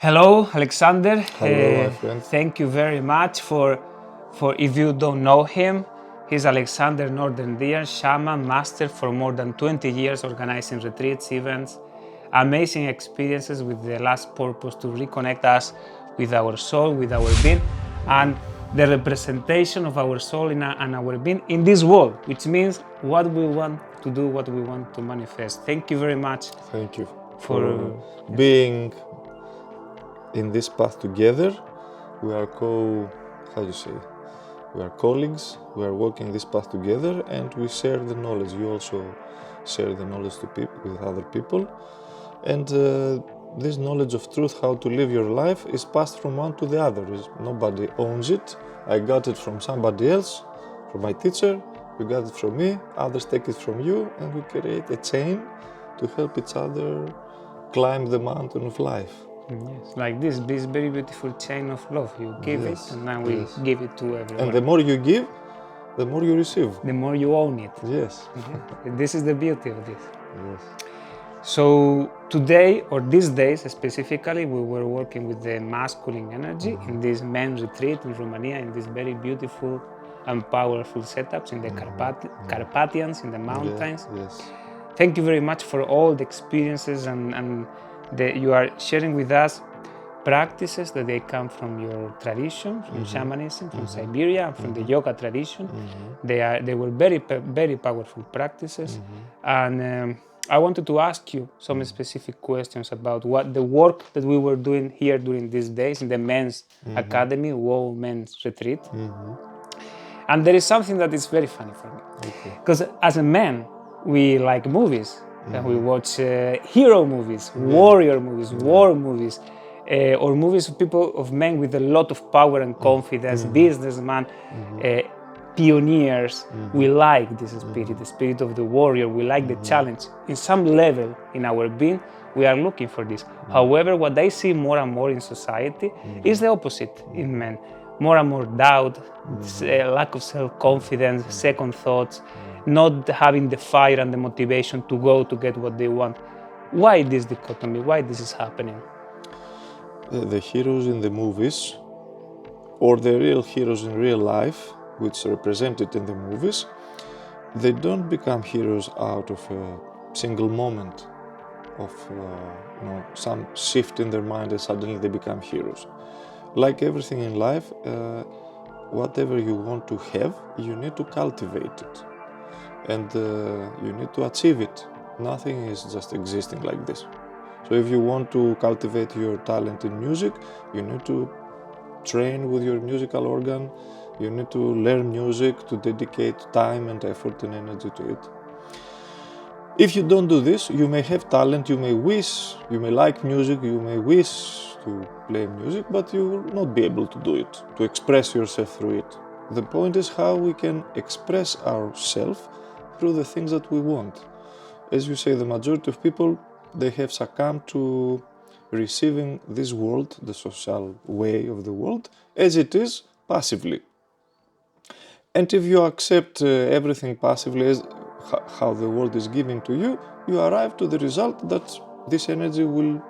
Hello, Alexander. Hello, my friend. Thank you very much for if you don't know him, he's Alexander 𝗙𝗓𝗘𝗡𝗟, shaman, master for more than 20 years organizing retreats, events, amazing experiences with the last purpose to reconnect us with our soul, with our being, and the representation of our soul and our being in this world, which means what we want to do, what we want to manifest. Thank you very much. Thank you for being in this path together. We are we are colleagues, we are walking this path together and we share the knowledge. You also share the knowledge with other people. And this knowledge of truth, how to live your life, is passed from one to the other. Nobody owns it. I got it from somebody else, from my teacher. You got it from me, others take it from you, and we create a chain to help each other climb the mountain of life. Yes, like this very beautiful chain of love. You give it, and now we give it to everyone. And the more you give, the more you receive. The more you own it. Yes. This is the beauty of this. Yes. So today, or these days specifically, we were working with the masculine energy in this men's retreat in Romania, in these very beautiful and powerful setups in the Carpathians, in the mountains. Yes. Thank you very much for all the experiences and you are sharing with us practices that they come from your tradition, from shamanism, from Siberia, and from the yoga tradition. They were very powerful practices, and I wanted to ask you some specific questions about what the work that we were doing here during these days in the men's academy, 𝗙𝗂 men's retreat. And there is something that is very funny for me, because as a man, we like movies. And we watch hero movies, warrior movies, war movies, or movies of men with a lot of power and confidence, businessmen, pioneers. We like this spirit, the spirit of the warrior. We like the challenge. In some level in our being, we are looking for this. However, what I see more and more in society is the opposite in men. More and more doubt, lack of self-confidence, second thoughts, not having the fire and the motivation to go to get what they want. Why this dichotomy? Why this is happening? The heroes in the movies, or the real heroes in real life, which are represented in the movies, they don't become heroes out of a single moment of some shift in their mind and suddenly they become heroes. Like everything in life, whatever you want to have, you need to cultivate it. And you need to achieve it. Nothing is just existing like this. So if you want to cultivate your talent in music, you need to train with your musical organ, you need to learn music, to dedicate time and effort and energy to it. If you don't do this, you may have talent, you may like music, you may wish to play music, but you will not be able to do it, to express yourself through it. The point is how we can express ourselves through the things that we want. As you say, the majority of people, they have succumbed to receiving this world, the social way of the world, as it is, passively. And if you accept everything passively as how the world is giving to you, you arrive to the result that this energy will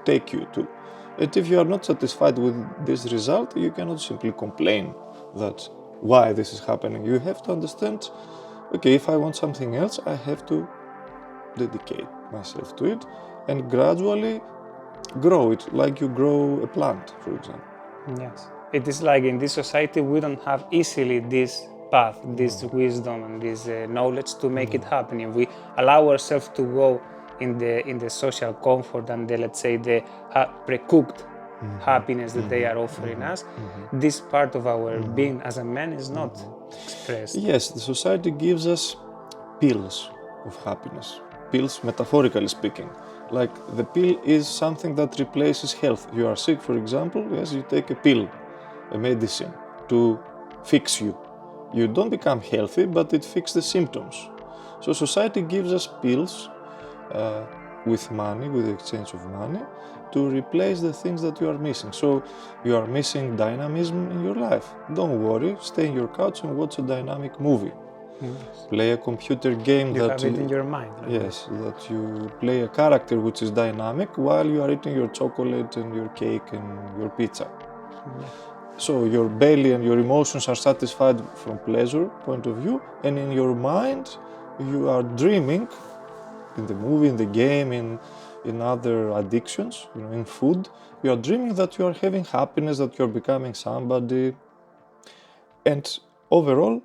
take you to. And if you are not satisfied with this result, you cannot simply complain that why this is happening. You have to understand, okay, if I want something else, I have to dedicate myself to it and gradually grow it, like you grow a plant, for example. Yes. It is like in this society, we don't have easily this path, this wisdom and this knowledge to make it happen. If we allow ourselves to go in the social comfort and let's say the pre-cooked happiness that they are offering us, this part of our being as a man is not expressed. Yes, the society gives us pills of happiness, pills metaphorically speaking. Like the pill is something that replaces health. You are sick, for example, yes, you take a pill, a medicine to fix you. You don't become healthy, but it fixes the symptoms. So society gives us pills with money, with the exchange of money, to replace the things that you are missing. So you are missing dynamism in your life. Don't worry, stay in your couch and watch a dynamic movie. Play a computer game You that have it in your mind. Like yes, that you play a character which is dynamic while you are eating your chocolate and your cake and your pizza. So your belly and your emotions are satisfied from pleasure point of view, and in your mind you are dreaming, in the movie, in the game, in other addictions, in food, you are dreaming that you are having happiness, that you are becoming somebody. And overall,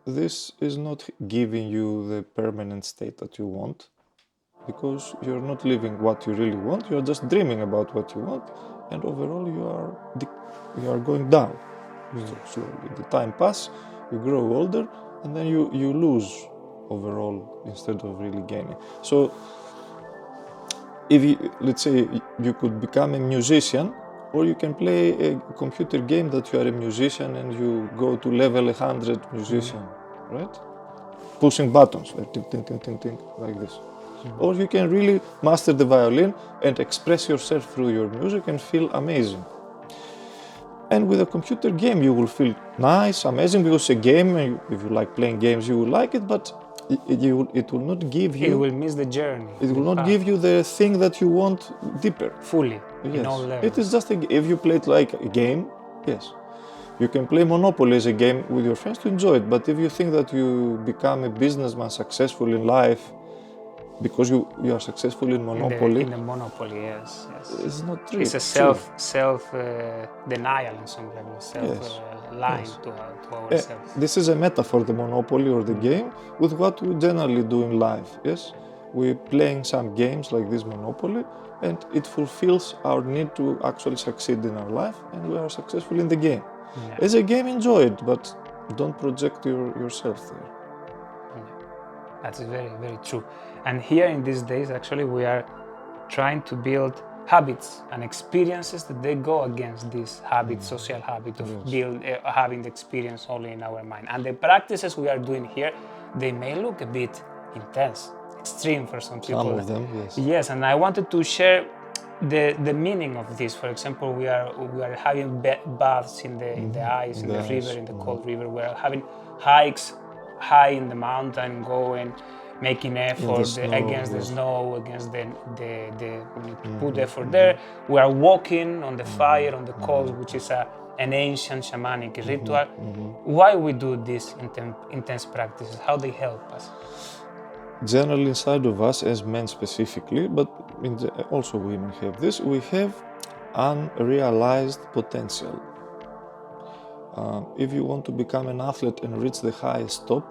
this is not giving you the permanent state that you want, because you're not living what you really want, you're just dreaming about what you want, and overall you are going down. So slowly, the time passes, you grow older, and then you lose overall instead of really gaining. So if you, let's say you could become a musician, or you can play a computer game that you are a musician and you go to level 100 musician, right? Pushing buttons, like ting, ting, ting, ting, ting, like this. Or you can really master the violin and express yourself through your music and feel amazing. And with a computer game you will feel nice, amazing, because a game, if you like playing games, you will like it, but it will not give you... It will miss the journey. It will not give you the thing that you want deeper. Fully, yes. In all levels. It is just, if you play it like a game, yes. You can play Monopoly as a game with your friends to enjoy it, but if you think that you become a businessman successful in life because you are successful in Monopoly... In the Monopoly, yes. It's not true. It's a self-denial in some level, self-lying to ourselves. This is a metaphor, the Monopoly or the game, with what we generally do in life, yes? We're playing some games like this Monopoly, and it fulfills our need to actually succeed in our life, and we are successful in the game. As a game, enjoy it, but don't project yourself there. That's very, very true. And here in these days, actually, we are trying to build habits and experiences that they go against this habit, social habit of having the experience only in our mind. And the practices we are doing here, they may look a bit intense, extreme for some people. Some of them, yes. Yes, and I wanted to share the meaning of this. For example, we are having baths in the ice, in the river, in the cold river. We are having hikes high in the mountain, going, making effort against the snow, against the we need to put effort there. We are walking on the fire, on the coals, which is an ancient shamanic ritual. Why we do these intense practices? How they help us? Generally inside of us, as men specifically, but also women have this, we have unrealized potential. If you want to become an athlete and reach the highest top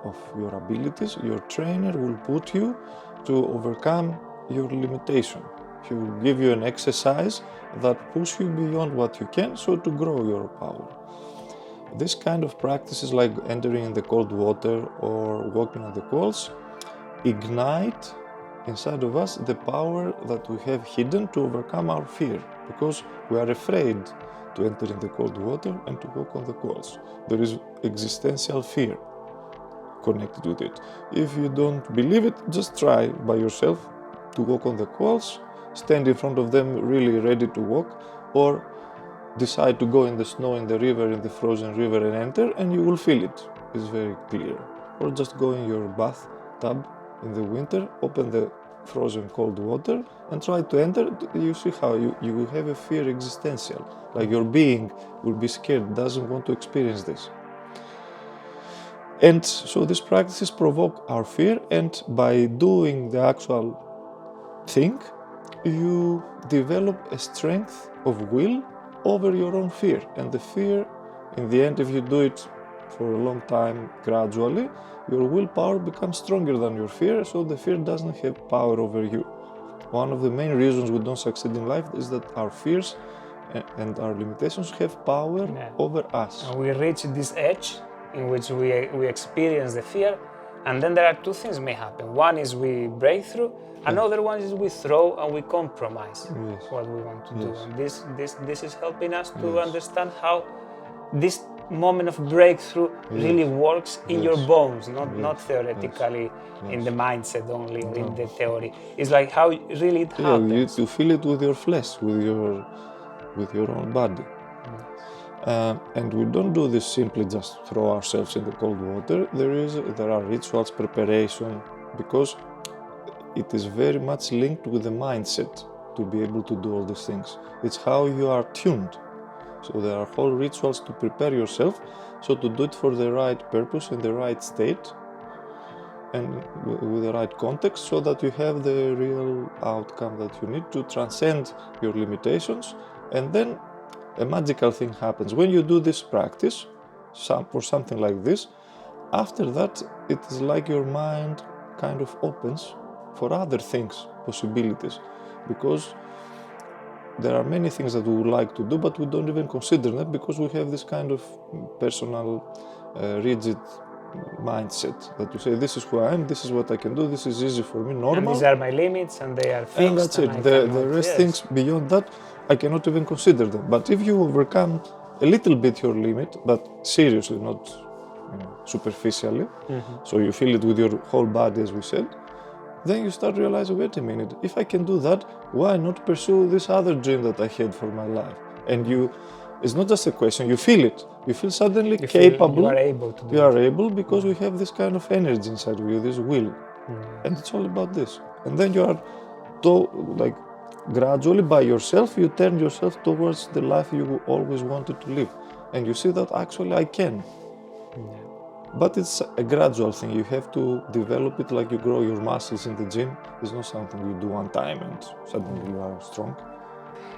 of your abilities, your trainer will put you to overcome your limitation. He will give you an exercise that pushes you beyond what you can, so to grow your power. This kind of practices, like entering in the cold water or walking on the coals, ignite inside of us the power that we have hidden to overcome our fear, because we are afraid to enter in the cold water and to walk on the coals. There is existential fear connected with it. If you don't believe it, just try by yourself to walk on the coals, stand in front of them really ready to walk, or decide to go in the snow, in the river, in the frozen river and enter, and you will feel it. It's very clear. Or just go in your bathtub in the winter, open the frozen cold water and try to enter. You see how you will have a fear existential, like your being will be scared, doesn't want to experience this. And so these practices provoke our fear, and by doing the actual thing, you develop a strength of will over your own fear. And the fear, in the end, if you do it for a long time, gradually, your willpower becomes stronger than your fear, so the fear doesn't have power over you. One of the main reasons we don't succeed in life is that our fears and our limitations have power over us. And we reach this edge in which we experience the fear, and then there are two things may happen. One is we break through, another one is we throw and we compromise what we want to do. And this is helping us to understand how this moment of breakthrough really works in your bones, not theoretically in the mindset only or in the theory. It's like how really it happens. You feel it with your flesh, with your own body. And we don't do this simply just throw ourselves in the cold water. There are rituals, preparation, because it is very much linked with the mindset to be able to do all these things. It's how you are tuned. So there are whole rituals to prepare yourself, so to do it for the right purpose in the right state and with the right context, so that you have the real outcome that you need to transcend your limitations. And then a magical thing happens. When you do this practice, for something like this, after that it is like your mind kind of opens for other things, possibilities, because there are many things that we would like to do, but we don't even consider them because we have this kind of personal, rigid mindset that you say, this is who I am, this is what I can do, this is easy for me, normal. And these are my limits, and they are fixed. And that's it. The rest things beyond that, I cannot even consider them. But if you overcome a little bit your limit, but seriously, not superficially, so you feel it with your whole body, as we said, then you start realizing, wait a minute, if I can do that, why not pursue this other dream that I had for my life? And it's not just a question, you feel it. You feel suddenly capable. You are able to do it. You are able because we have this kind of energy inside of you, this will. And it's all about this. And then you are, gradually by yourself, you turn yourself towards the life you always wanted to live. And you see that actually I can. But it's a gradual thing. You have to develop it like you grow your muscles in the gym. It's not something you do one time and suddenly you are strong.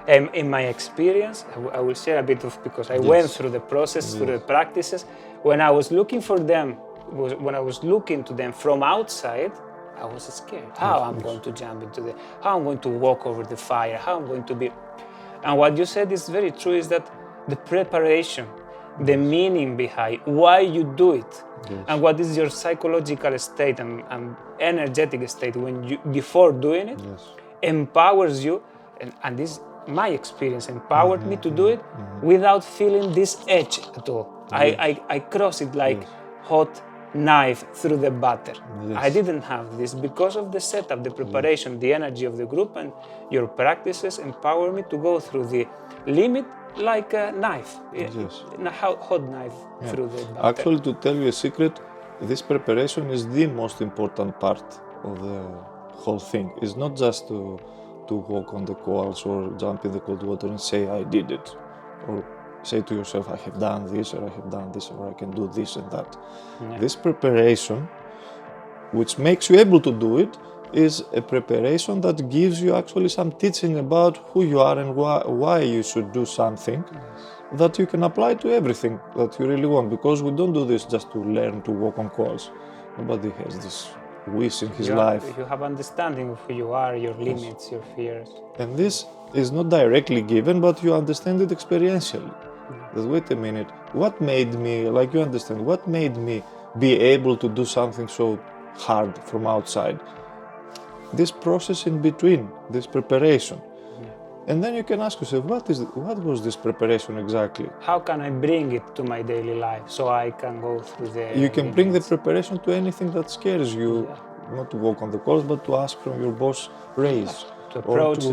In my experience, I will share a bit of, because I went through the process, through the practices. When I was looking for them, when I was looking to them from outside, I was scared. How I'm going to jump into how I'm going to walk over the fire, how I'm going to be. And what you said is very true, is that the preparation, the meaning behind why you do it, and what is your psychological state and energetic state when you before doing it, empowers you, and this my experience empowered me to do it without feeling this edge at all. I cross it like hot knife through the butter. I didn't have this because of the setup, the preparation, the energy of the group, and your practices empower me to go through the limit like a knife, a hot knife through the butter. Actually, to tell you a secret, this preparation is the most important part of the whole thing. It's not just to walk on the coals or jump in the cold water and say, I did it. Or say to yourself, I have done this, or I have done this, or I can do this and that. This preparation, which makes you able to do it, is a preparation that gives you actually some teaching about who you are and why you should do something that you can apply to everything that you really want. Because we don't do this just to learn to walk on coals. Nobody has this wish in his life. You have understanding of who you are, your limits, your fears. And this is not directly given, but you understand it experientially. That, wait a minute, what made me, like you understand, what made me be able to do something so hard from outside? This process in between, this preparation. And then you can ask yourself, what was this preparation exactly? How can I bring it to my daily life so I can go through the You can bring the preparation to anything that scares you, not to walk on the course, but to ask from your boss raise. To approach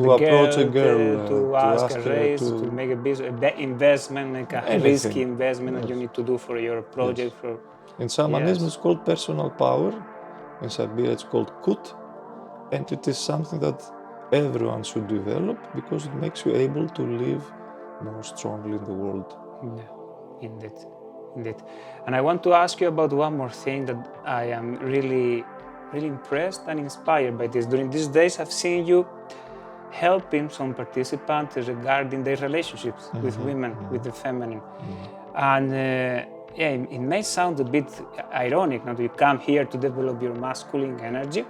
a girl, to ask a raise, to make a business, investment, make a risky investment that you need to do for your project. In shamanism it's called personal power, in Siberia it's called 𝗙𝗏, and it is something that everyone should develop because it makes you able to live more strongly in the world. Yeah, indeed. And I want to ask you about one more thing that I am really impressed and inspired by this. During these days I've seen you helping some participants regarding their relationships with women, with the feminine. And it may sound a bit ironic that you come here to develop your masculine energy,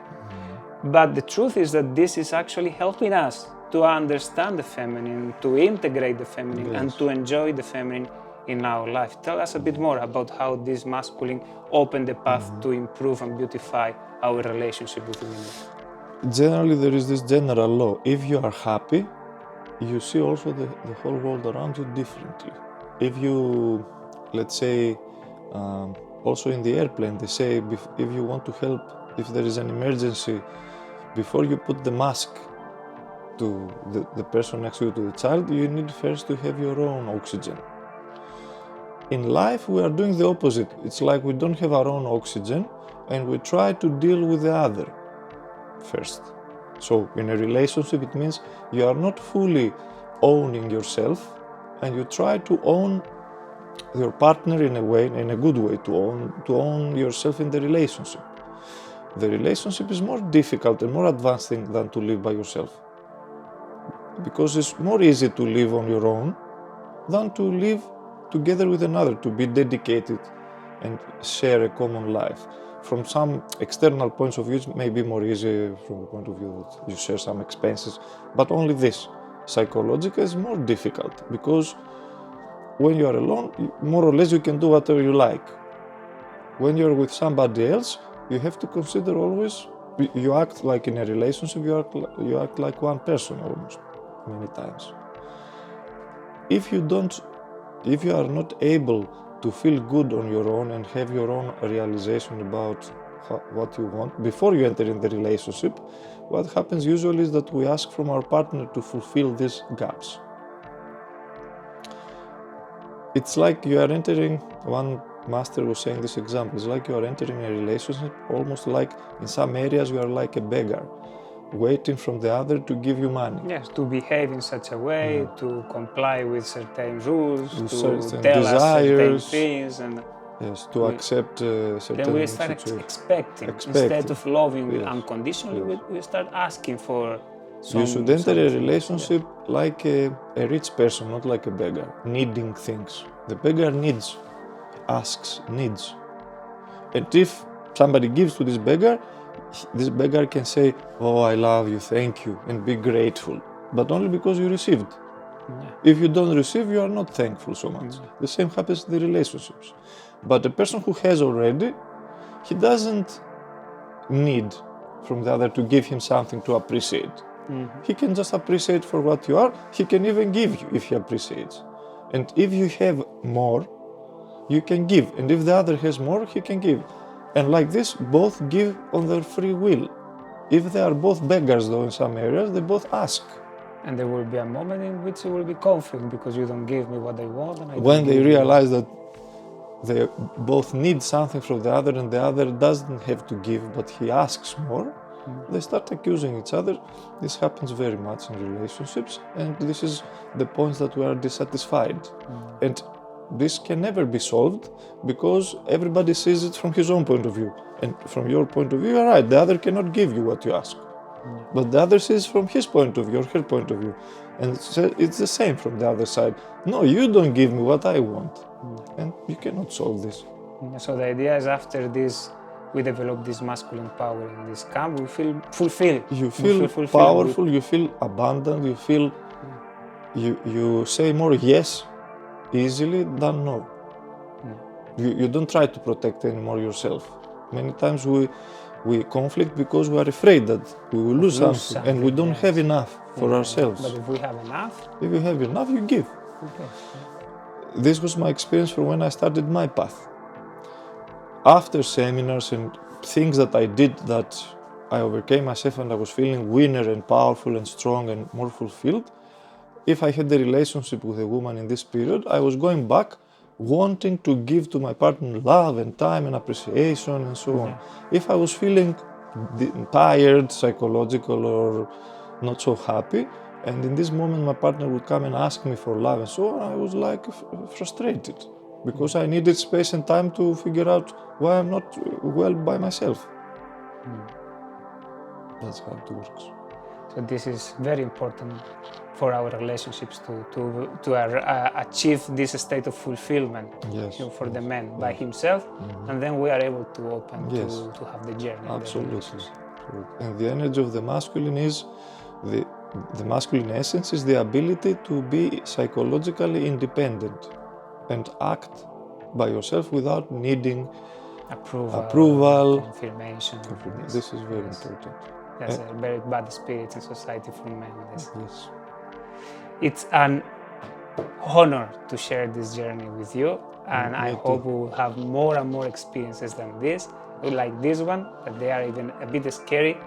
but the truth is that this is actually helping us to understand the feminine, to integrate the feminine, and to enjoy the feminine in our life. Tell us a bit more about how this masculine opened the path to improve and beautify our relationship with women. Generally, there is this general law. If you are happy, you see also the whole world around you differently. If you, let's say, also in the airplane, they say if you want to help, if there is an emergency, before you put the mask to the person next to you, to the child, you need first to have your own oxygen. in life we are doing the opposite. It's like we don't have our own oxygen and we try to deal with the other first. So in a relationship it means you are not fully owning yourself and you try to own your partner in a way, in a good way, to own yourself in the relationship. The relationship is more difficult and more advanced thing than to live by yourself. Because it's more easy to live on your own than to live together with another, to be dedicated and share a common life. From some external points of view, it may be more easy from the point of view that you share some expenses, but only this. Psychologically, it's more difficult because when you are alone, more or less you can do whatever you like. When you're with somebody else, you have to consider always, you act like in a relationship, you act like one person almost, many times. If you are not able to feel good on your own and have your own realization about what you want before you enter in the relationship, what happens usually is that we ask from our partner to fulfill these gaps. It's like you are entering, one master was saying this example, it's like you are entering a relationship, almost like in some areas you are like a beggar, waiting from the other to give you money. Yes, to behave in such a way, to comply with certain rules, to certain tell us certain desires. things, and Yes, to accept certain then we start expecting. Instead of loving unconditionally, we start asking for you should enter a relationship like a rich person, not like a beggar, needing things. The beggar needs, asks, needs. And if somebody gives to this beggar can say, oh, I love you, thank you, and be grateful, but only because you received. If you don't receive, you are not thankful so much. The same happens in the relationships. But a person who has already, he doesn't need from the other to give him something to appreciate. He can just appreciate for what you are. He can even give you if he appreciates. And if you have more, you can give. And if the other has more, he can give. And like this, both give on their free will. If they are both beggars though in some areas, they both ask. And there will be a moment in which there will be conflict because you don't give me what I want. And when they realize that they both need something from the other and the other doesn't have to give, but he asks more, they start accusing each other. This happens very much in relationships, and this is the point that we are dissatisfied. And this can never be solved because everybody sees it from his own point of view. And from your point of view, you're right, the other cannot give you what you ask. But the other sees from his point of view or her point of view. And it's the same from the other side. No, you don't give me what I want. And you cannot solve this. So the idea is after this, we develop this masculine power in this camp, we feel fulfilled. You feel powerful, you feel abundant, you feel, you say more yes easily than no. You don't try to protect anymore yourself. Many times we conflict because we are afraid that we will lose something and we don't have enough for ourselves. But if we have enough? If you have enough, you give. This was my experience from when I started my path. After seminars and things that I did that I overcame myself and I was feeling winner and powerful and strong and more fulfilled, if I had a relationship with a woman in this period, I was going back wanting to give to my partner love and time and appreciation and so on. If I was feeling tired, psychological or not so happy, and in this moment my partner would come and ask me for love and so on, I was like frustrated because I needed space and time to figure out why I'm not well by myself. That's how it works. So this is very important for our relationships to achieve this state of fulfillment for the man by himself, and then we are able to open to have the journey. Absolutely. And the energy of the masculine is, the masculine essence is the ability to be psychologically independent and act by yourself without needing approval, confirmation. This is very important. There's a very bad spirit in society for men. It's an honor to share this journey with you, and I hope we will have more and more experiences than this, like this one, that they are even a bit scary,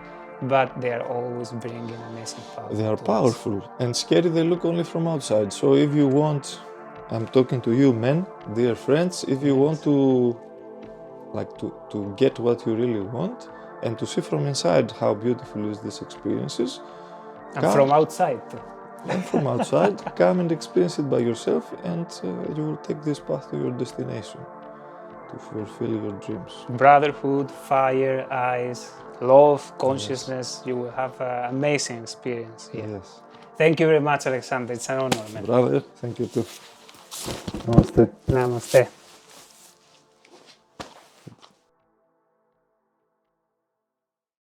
but they are always bringing amazing power. They are powerful and scary. They look only from outside. So if you want I'm talking to you, men, dear friends. If you want to, to get what you really want and to see from inside how beautiful is this experiences, And from outside too. And from outside, come and experience it by yourself, and you will take this path to your destination, to fulfill your dreams. Brotherhood, fire, eyes, love, consciousness. Yes. You will have an amazing experience here. Yes. Thank you very much, Alexander. It's an honor, man. Brother, thank you too. Namaste. Namaste.